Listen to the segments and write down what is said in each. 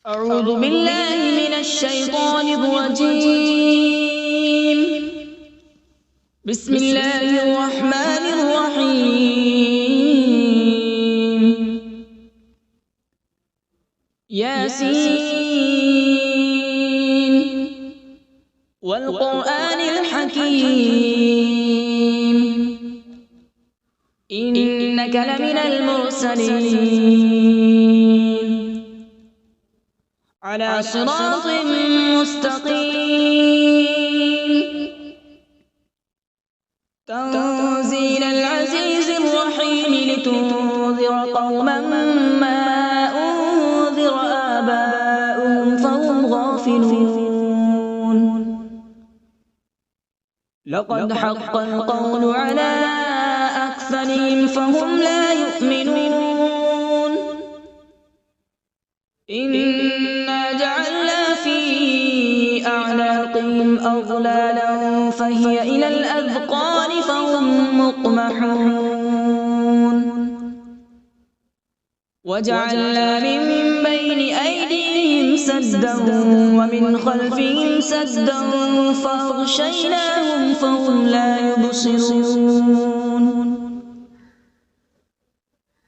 أعوذ بالله من الشيطان الرجيم. بسم الله الرحمن الرحيم. ياسين والقرآن الحكيم إنك لمن المرسلين على صراط مستقيم. تنزيل العزيز الرحيم لتنذر قوما ما أنذر آباؤهم فهم غافلون. لقد حق القول على أكثرهم فهم لا يؤمنون. إنا جعلنا في أعناقهم أغلالا فهي إلى الأذقان فهم مقمحون. وجعلنا من بين أيديهم سدا ومن خلفهم سدا فأغشيناهم فهم لا يبصرون.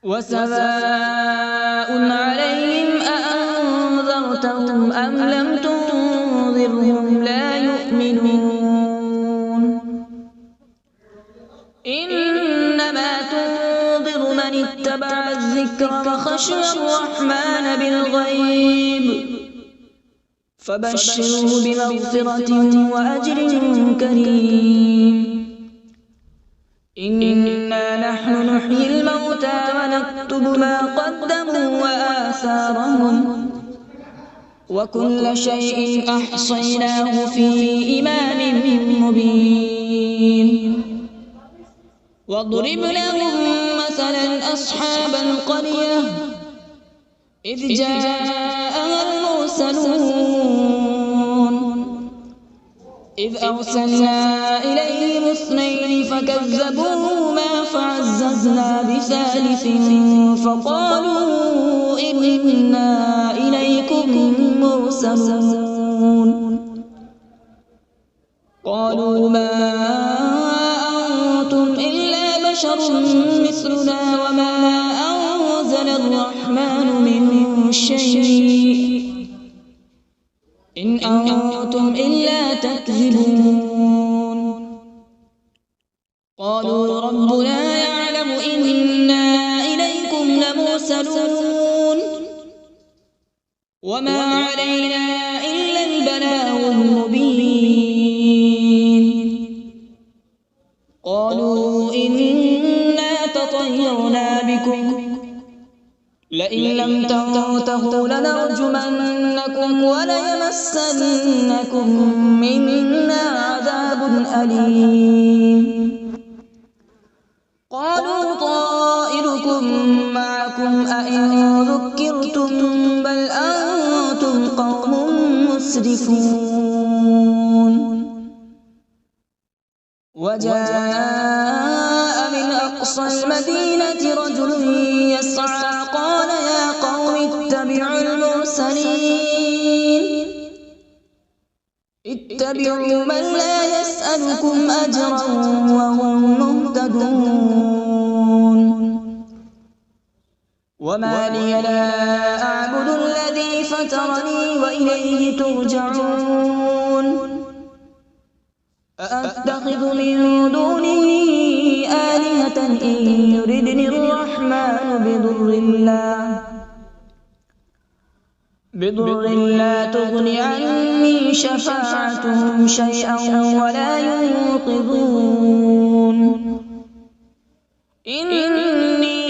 وسواء عليهم أأنذرتهم أم لم تنذرهم لا يؤمنون. إنما تنذر من اتبع الذكر وخشي الرحمن بالغيب فبشره بمغفرة وأجر كريم. إنا نحن نحيي الموتى ونكتب ما قدموا وآثارهم وكل شيء أحصيناه في إمام مبين. واضرب لهم مثلا أصحاب القرية إذ جاءها المرسلون إذ أرسلنا إليهم اثنين فكذبوهما فعززنا بثالث فقالوا إنا إليكم مرسلون. قالوا ما أنتم إلا بشر مثلنا وما أنزل الرحمن من شيء إن أنتم إلا تكذبون. قالوا ربنا يعلم إنا إليكم لمرسلون وما علينا إلا البلاغ المبين. قالوا إنا تطيرنا بكم لئن لم تنتهوا لنرجمنكم وليمسنكم منا عذاب أليم. قالوا طائركم معكم أئن ذكرتم بل أنتم قوم مسرفون. وجاء من أقصى المدينة رجل يسعى قال يا قوم اتبعوا المرسلين اتبعوا من لا يسألكم أجرا وهم مهتدون. وما لي لا أعبد الذي فطرني وإليه ترجعون. أأتخذ من دونه آلهة إن يردني الرحمن بضر لا تغن عني شفاعتهم شيئا ولا ينقذون. إني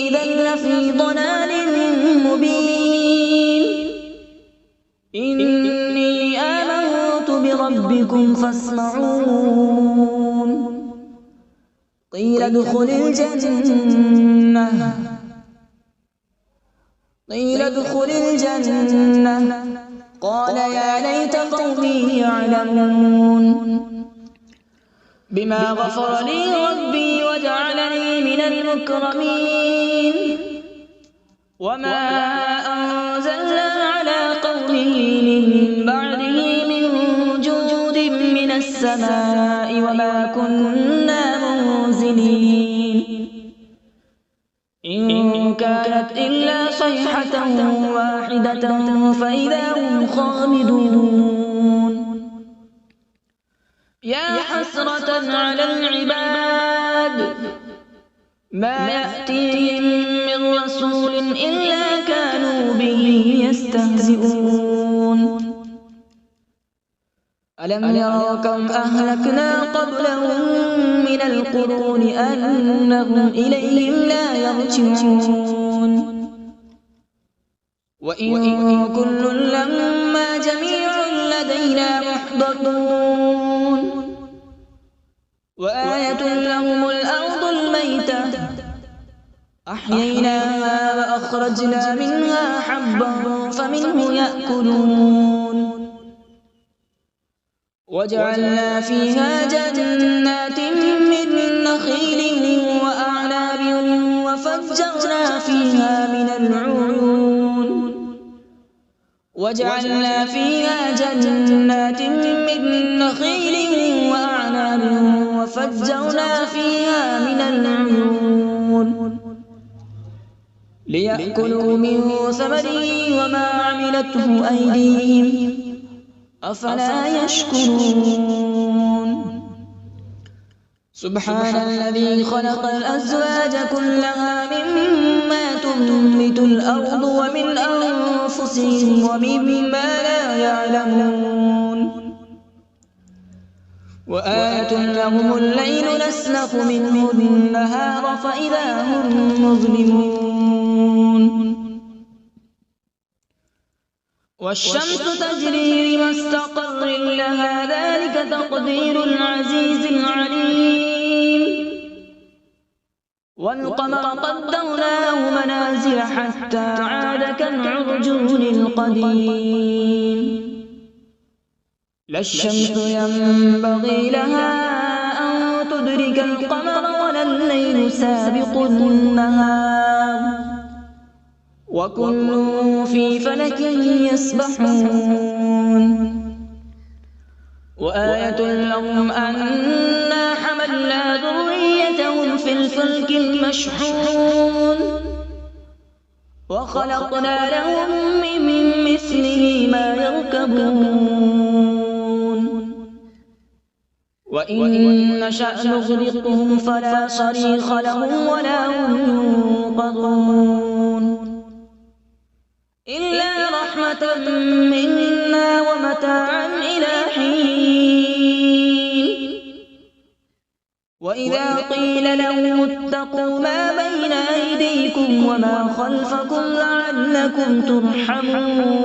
إذا لفي ضلال مبين. إني آمنت بربكم فاسمعون. قيل ادخل الجنة قال يا ليت قومي يعلمون بما غفر لي ربي وجعلني من المكرمين. وما أنزلنا على قومه من بعده من جود من السماء وما كنا منزلين إن كانت إلا صيحة واحدة فإذا هم خامدون يا حسرة على العباد ما يأتيهم من رسول إلا كانوا به يستهزئون ألم يروا كم أهلكنا قبلهم من القرون أنهم إليهم لا يرجعون وإن كل لما جميع لدينا محضرون وآية لهم الأرض الميتة أحييناها وأخرجنا منها حبا فمنه يأكلون وجعلنا فيها جنات من نخيل وأعناب وفجرنا فيها من العيون وجعلنا فيها جنات من نخيل وأعناب وفجرنا فيها من العيون ليأكلوا من ثمره وما عملته أيديهم أفلا يشكرون سبحان الذي خلق الأزواج كلها مما تنبت الأرض ومن أنفسهم ومما لا يعلمون وآية لهم الليل نسلخ منه النهار فإذا هم مظلمون والشمس تجري لمستقر لها ذلك تقدير العزيز العليم والقمر قدرناه منازل حتى عاد كالعرجون القديم لا الشمس ينبغي لها أن تدرك القمر ولا الليل سابق النهار وكل في فلك يسبحون وآية لهم أنا حملنا ذريتهم في الفلك المشحون وخلقنا لهم من مثله ما يركبون وإن نشأ نغرقهم فلا صريخ لهم ولا هم ينقذون إلا رحمة منا ومتاعا إلى حين وإذا قيل لهم اتقوا ما بين أيديكم وما خلفكم لعلكم ترحمون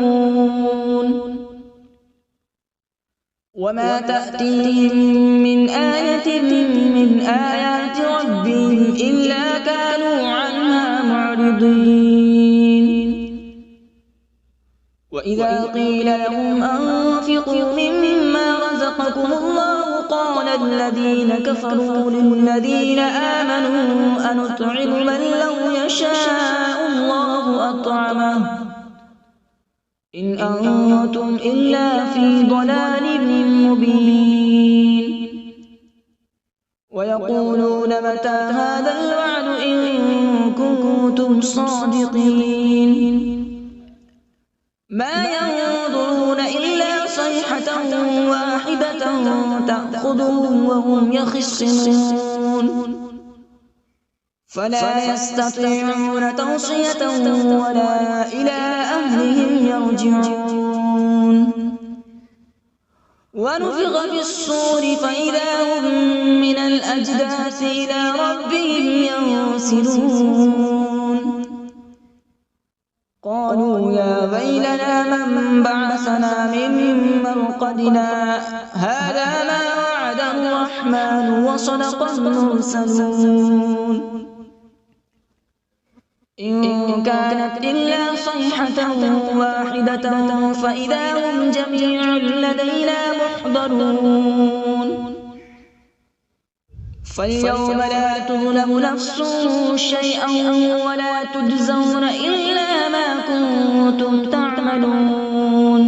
وما تأتيهم من آية من آيات ربهم إلا كانوا عنها معرضين وإذا قيل لهم أنفقوا مما رزقكم الله قال الذين كفروا للذين آمنوا أنطعم من لو يشاء الله أطعمه إن أنتم إلا في ضلال مبين ويقولون متى هذا الوعد إن كنتم صادقين ما ينظرون إلا صيحة واحدة تأخذهم وهم يخصمون فلا يستطيعون توصية ولا إلى أهلهم يرجعون ونفخ في الصور فإذا هم من الأجداث إلى ربهم ينسلون قالوا يا ويلنا من بعثنا من مرقدنا هذا ما وعد الرحمن وصدق المرسلون إن كانت إلا صيحة واحدة فإذا هم جميع لدينا محضرون فاليوم لا تظلم نفس شيئا ولا تجزون إلا ما كنتم تعملون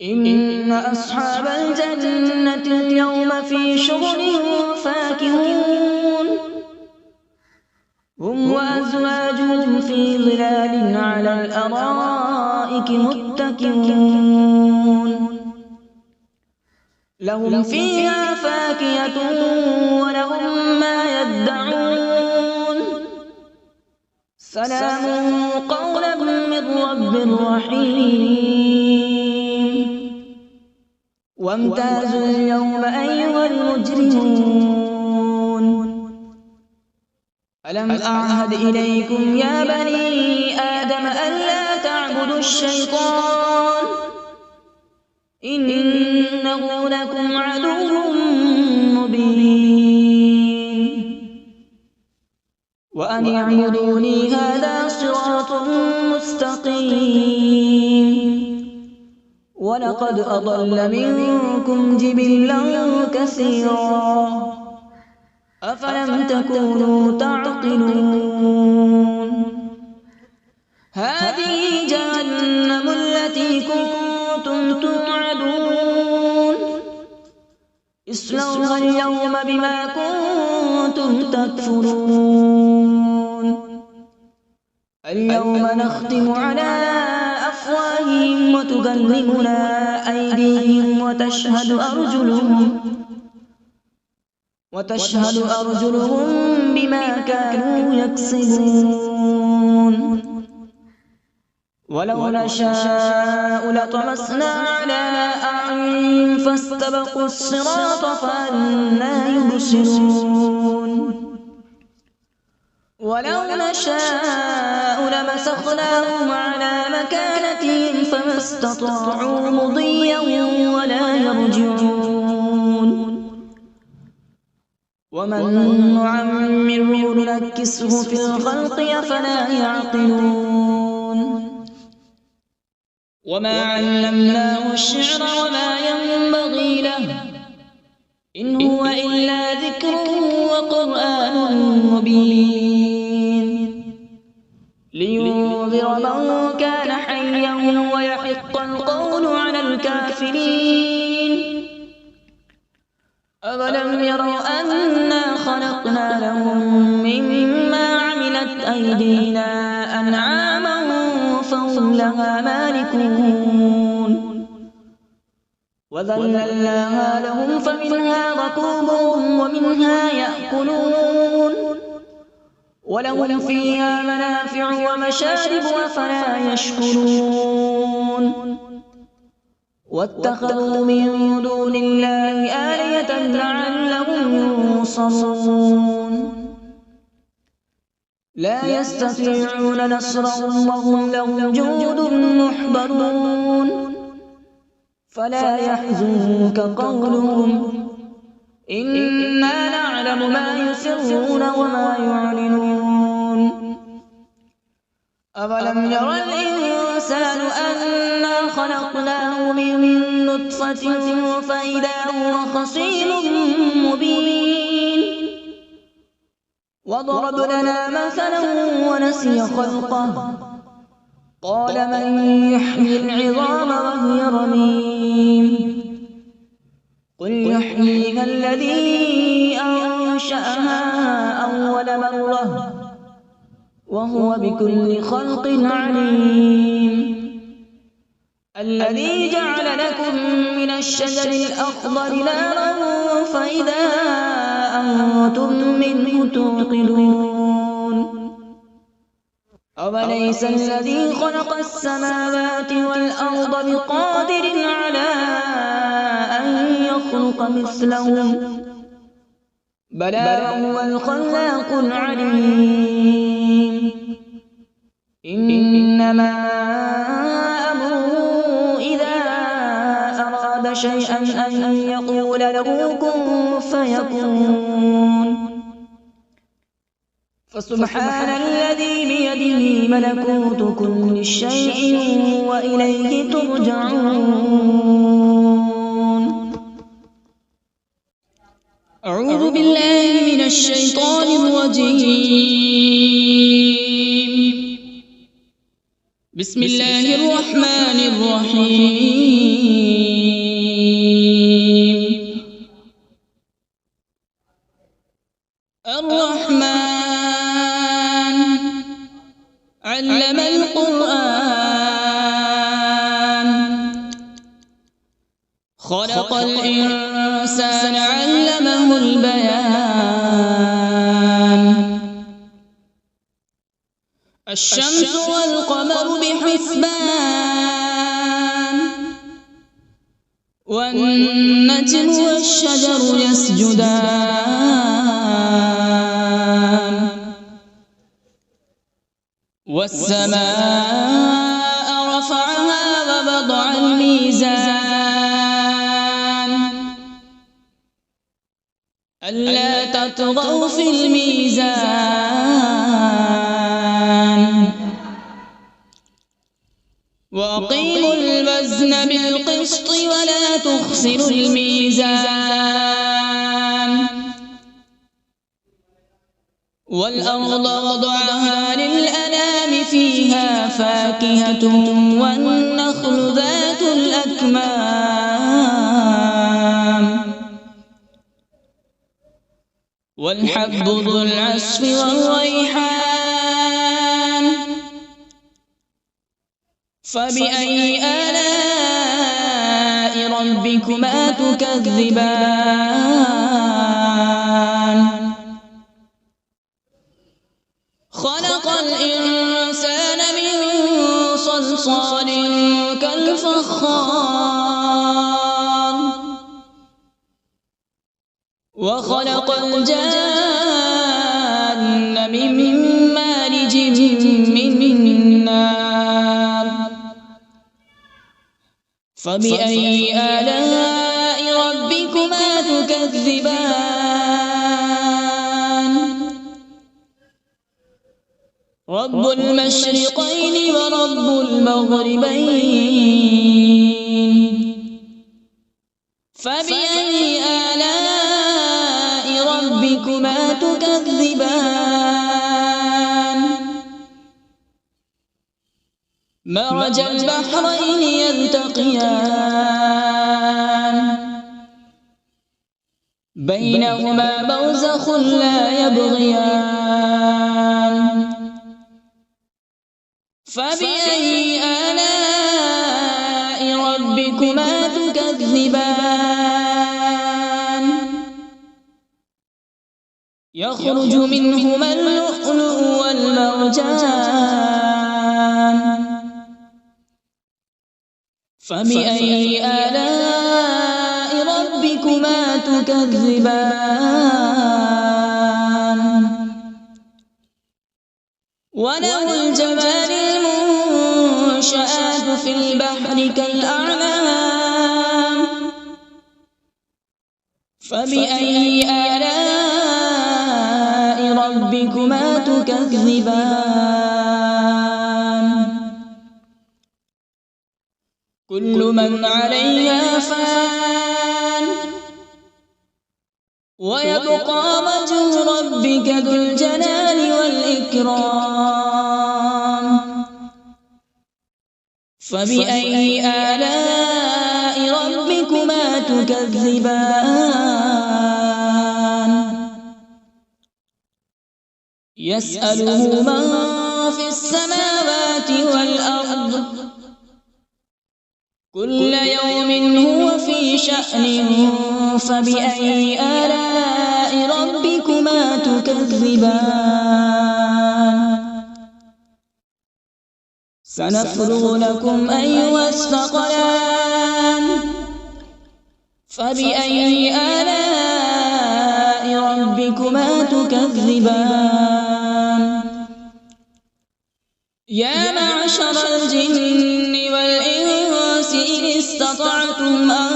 إن أصحاب الجنة اليوم في شغل فاكهون هم وأزواجهم في ظلال على الأرائك متكئون لهم فيها فاكهة ولهم ما يدعون سلام قولا من رب رحيم وامتازوا اليوم أيها المجرمون ألم أعهد إليكم يا بني آدم ألا تعبدوا الشيطان إنه لكم عدو مبين وأن اعبدوني هذا صراط مستقيم ولقد أضل منكم جبلا كثيرا أفلم تكونوا تعقلون هذه جهنم التي كنتم توعدون اصلوها اليوم بما كنتم تكفرون اليوم نختم على أفواههم وتكلمنا أيديهم وتشهد أرجلهم بما كانوا يكسبون ولو نشاء لطمسنا على أعينهم فاستبقوا الصراط فأنى يبصرون ولو نشاء لمسخناهم على مكانتهم فما استطاعوا مضيا ولا يرجعون ومن نعمره ننكسه في الخلق أفلا يعقلون وما علمناه الشعر وما ينبغي له إن هو إلا ذكر وقرآن مبين لينذر من كان حيا ويحق القول على الكافرين أولم يروا أنا خلقنا لهم مما عملت أيدينا أنعاما فهم لها مالكون وذللناها لهم فمنها ركوبهم ومنها يأكلون ولهم فيها منافع ومشارب أفلا يشكرون واتخذوا من دون الله آلهة لعلهم ينصرون لا يستطيعون نصرهم وهم لهم جند محضرون فلا يحزنك قولهم إنا نعلم ما يسرون وما يعلنون أولم ير الإنسان أنا خلقناه من نطفة فإذا هو خصيم مبين وضرب لنا مثلا ونسي خلقه قال من يحيي العظام وهي رميم قل يحييها الذي أنشأها أول مرة وهو بكل خلق عليم الذي جعل لكم من الشجر الأخضر نارا فإذا أنتم منه توقدون أوليس الذي خلق السماوات والأرض بقادر على أن يخلق مثلهم بلى وهو الخلاق العليم إنما أمره إذا أراد شيئا أن يقول له كن فيكون فسبحان الذي بيده ملكوت كل شيء وإليه ترجعون أعوذ بالله من الشيطان الرجيم بسم الله الرحمن الرحيم. الرحمن علم القرآن، خلق الإنسان علمه البيان. الشمس والقمر بحسبان، والنجم والشجر يسجدان. والسماء رفعها ووضع الميزان، ألا تطغوا في الميزان. وأقيموا الوزن بالقسط ولا تخسروا الميزان. والأرض وضعها للأنام، فيها فاكهة والنخل ذات الأكمام، والحب ذو العصف والريحان. فبأي آلاء ربكما تكذبان؟ خلق الإنسان من صلصال كالفخار، وخلق الجان من مارج من نار. فبأي آلاء ربكما تكذبان؟ رب المشرقين ورب المغربين. فبأي آلاء ربكما تكذبان؟ مرج البحرين يلتقيان، بينهما برزخ لا يبغيان. فبأي آلاء ربكما تكذبان؟ يخرج منهما اللؤلؤ والمرجان. فبأي آلاء ربكما تكذبان؟ وله الجوار المنشآت في البحر كالأعلام. فبأي آلاء ربكما تكذبان؟ كل من عليها فان، ويبقى وجه ربك ذو الجلال والإكرام. فبأي آلاء ربكما تكذبان؟ يسأله من في السماوات والأرض، كل يوم هو في شأن. فبأي آلاء ربكما تكذبان؟ سنفرغ لكم أيها الثقلان. فبأي آلاء ربكما تكذبان؟ يا معشر الجن والإنس إن استطعتم أن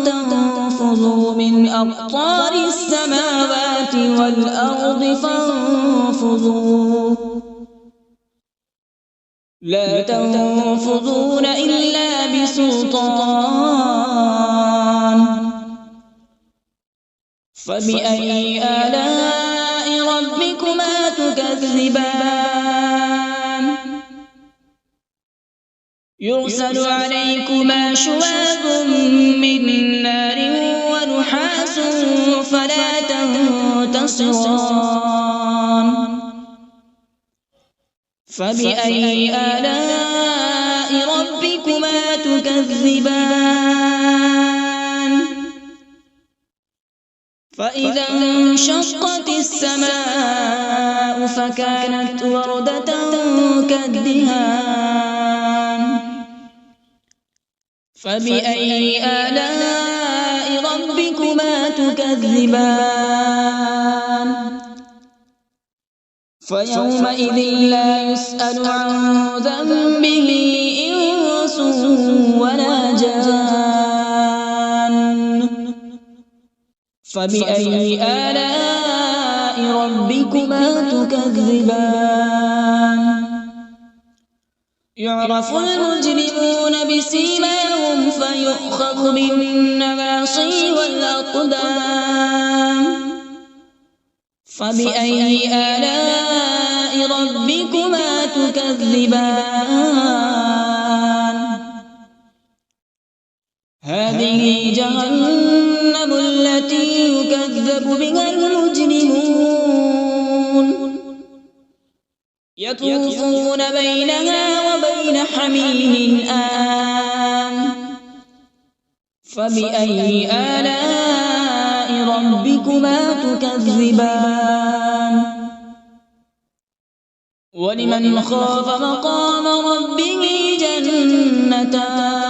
تنفذوا من أقطار السماوات والأرض فانفذوا، لا تنفذون إلا بسلطان. فبأي آلاء ربكما تكذبان؟ يرسل عليكما شواظ من نار ونحاس فلا تنتصران فبأي آلاء ربكما تكذبان فإذا انشقت السماء فكانت وردة كالدهان فبأي آلاء ربكما تكذبان فيومئذ لا يسأل عن ذنبه إنس ولا جان فبأي آلاء ربكما تكذبان يعرف المجرمون بسيماهم فيؤخذ بالنواصي والأقدام فبأي آلاء ربكما تكذبان هذه جهنم التي يكذب بها المجرمون يطوفون بينها وبين حميم آن فبأي آلاء ربكما تكذبان ولمن خاف مقام ربه جنتان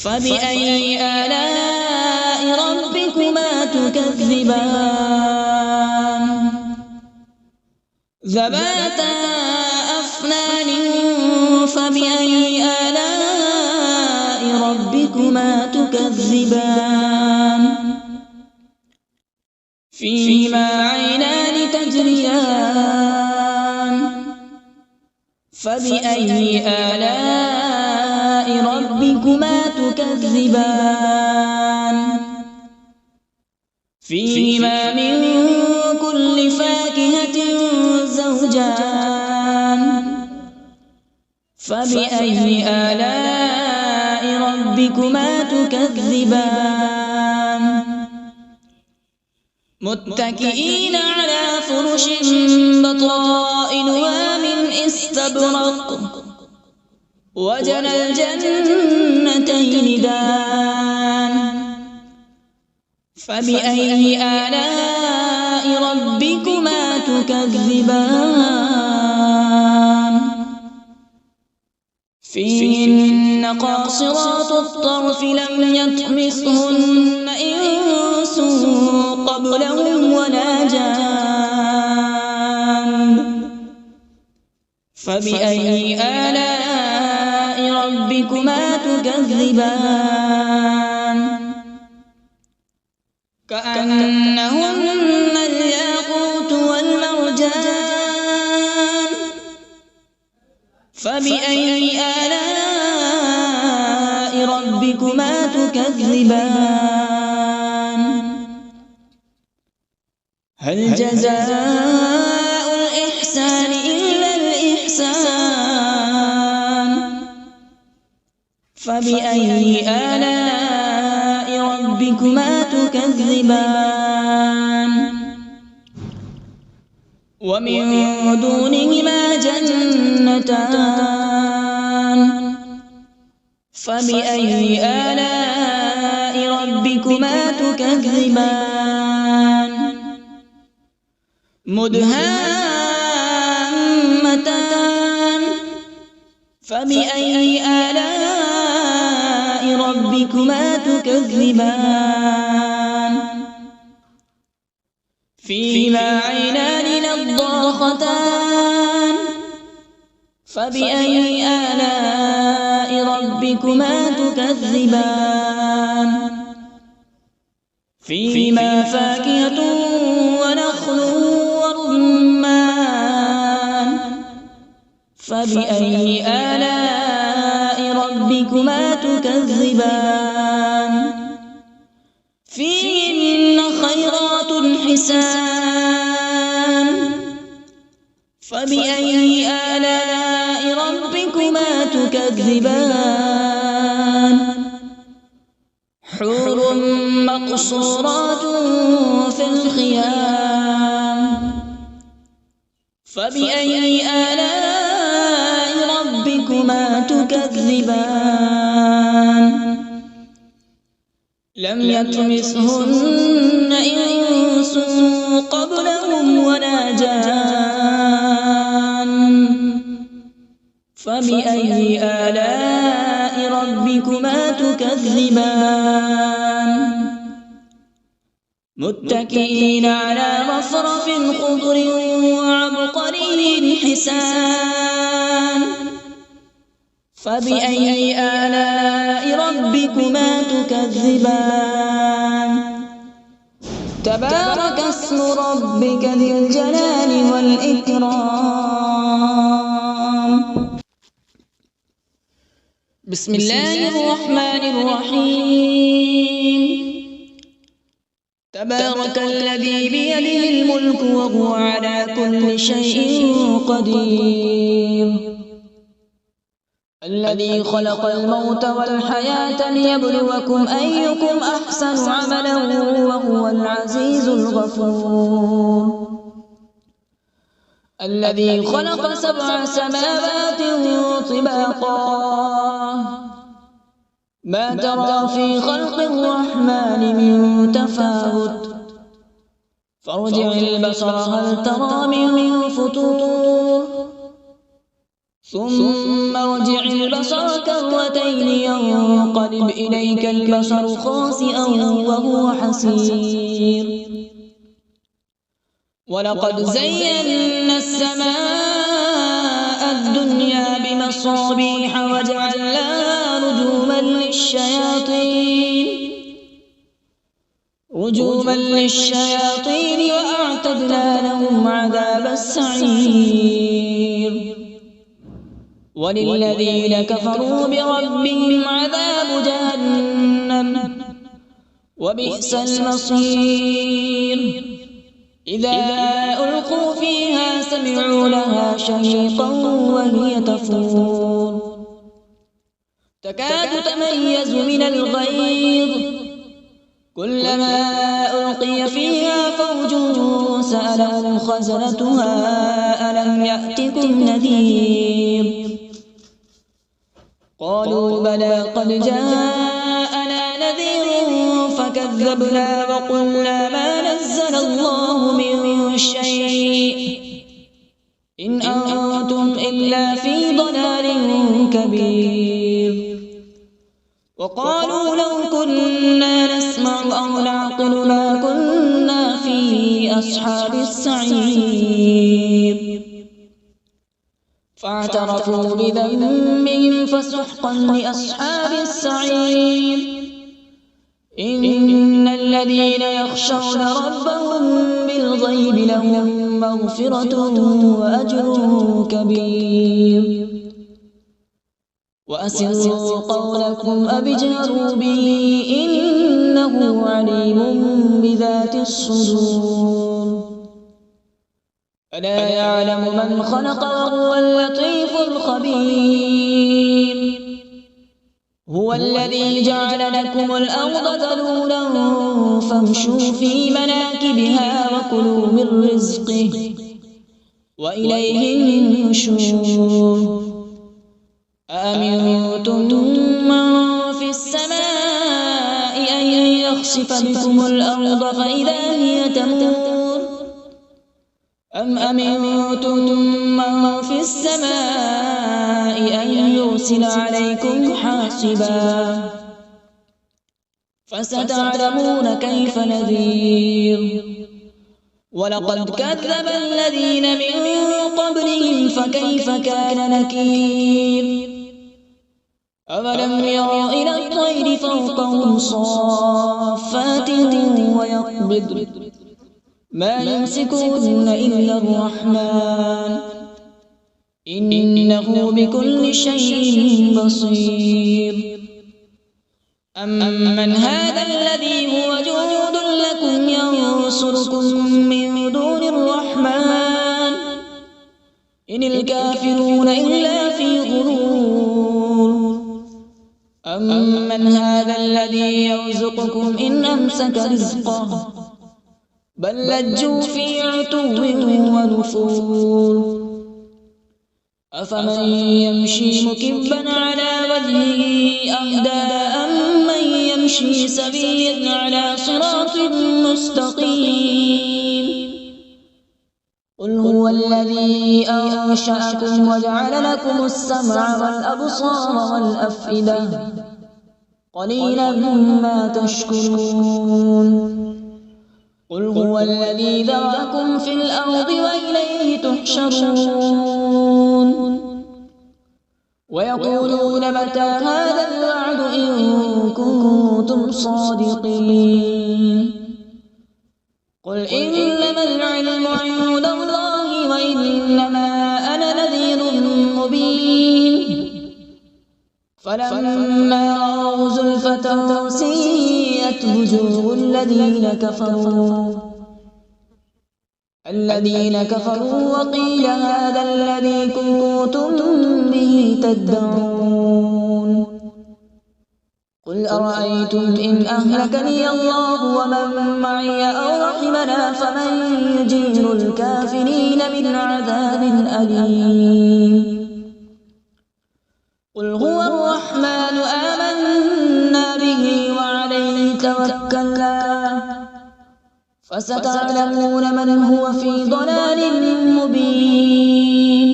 فبأي آلاء ربكما تكذبان ذواتا أفنان فبأي آلاء ربكما تكذبان فيهما عينان تجريان فبأي آلاء ربكما تكذبان فيهما من كل فاكهة زوجان فبأي آلاء ربكما تكذبان متكئين على فرش بطائنها من استبرق وجنى الجنتين دان فبأي آلاء ربكما تكذبان فيهن قاصرات الطرف لم يطمثهن إنس قبلهم ولا جان فبأي آلاء ربكما تكذبان كأنهن الياقوت والمرجان فبأي آلاء ربكما تكذبان هل جزاء الإحسان إلا الإحسان فبأي آلاء ربكما تكذبان ومن دونهما جنتان فبأي آلاء ربكما تكذبان مدهامتان فبأي آلاء ربكما تكذبان فيهما عينان نضاختان فبأي آلاء ربكما تكذبان فيهما فاكهة ونخل ورمان فبأي آلاء ربكما تكذبان فيهن خيرات حسان فبأي آلاء ربكما تكذبان حور مقصورات في الخيام فبأي آلاء ربكما تكذبان لم يطمثهن إنس قبلهم ولا جان فبأي آلاء ربكما تكذبان متكئين على رفرف خضر وعبقري حسان فبأي آلاء ربكما تكذبان تبارك اسم ربك ذي الجلال والإكرام بسم الله الرحمن الرحيم تبارك الذي بيده الملك وهو على كل شيء قدير الذي خلق الموت والحياة ليبلوكم أيكم أحسن عملا وهو العزيز الغفور الذي خلق 7 سماوات طباقا ما ترى في خلق الرحمن من تفاوت فارجع البصر هل ترى من فطور ثم ارجع البصر كرتين ينقلب إليك البصر خاسئا وهو حسير ولقد زينا السماء الدنيا بمصابيح وجعلناها رجوما للشياطين وأعتدنا لهم عذاب السعير وللذين كفروا بربهم عذاب جهنم وبئس المصير إذا ألقوا فيها سمعوا لها شهيقا وهي تفور تكاد تميز من الغيظ كلما ألقي فيها فوج سألهم خزنتها ألم يأتكم نذير قالوا بلى قد جاءنا نذير فكذبنا وقلنا ما نزل الله من شيء إن أنتم إلا في ضلال كبير وقالوا لو كنا نسمع أو نعقل ما كنا في أصحاب السعير فاعترفوا بذنبهم فسحقا لأصحاب السعير إن الذين يخشون ربهم بالغيب لهم مغفرة وأجر كبير وأسروا قولكم أو اجهروا به إنه عليم بذات الصدور ألا يعلم من خلق وهو اللطيف الخبير هو الذي جعل لكم الأرض ذلولا فامشوا في مناكبها وكلوا من رزقه وإليه النشور أأمنتم من في السماء أن يخسف بكم الأرض فإذا هي تمور أم أمنتم من في السماء أن يرسل عليكم حاصبا فستعلمون كيف نذير ولقد كذب الذين من قبلهم فكيف كان نكير أولم يروا إلى الطير فوقهم صافات ويقبض ما يمسكهن إلا الرحمن إنه بكل شيء بصير أمن هذا الذي هو جند لكم ينصركم من دون الرحمن إن الكافرون إلا في غرور أمن هذا الذي يرزقكم إن أمسك رزقه بل لجوا في عتو ونفور أفمن يمشي مكبا على وجهه أهدى أمن يمشي سويا على صراط مستقيم قل هو الذي أنشأكم وجعل لكم السمع والأبصار والأفئدة قليلا ما تشكرون قل هو الذي ذرأكم في الأرض وإليه تحشرون ويقولون متى هذا الوعد إن كنتم صادقين قل إنما العلم عند الله وإنما أنا نذير مبين فلما رأوا زلفة سيئت وجوه الذين كفروا وقيل هذا الذي كنتم به تدعون قل أرأيتم إن أهلكني الله ومن معي أو رحمنا فمن يجير الكافرين من عذاب أليم قل هو الرحمن آمنا به وعليه توكلنا فستعلمون من هو في ضلال مبين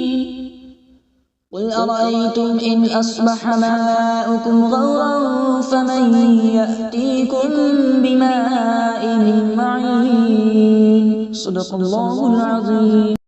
قل أرأيتم إن أصبح ماؤكم غورا فمن يأتيكم بماء معين صدق الله العظيم.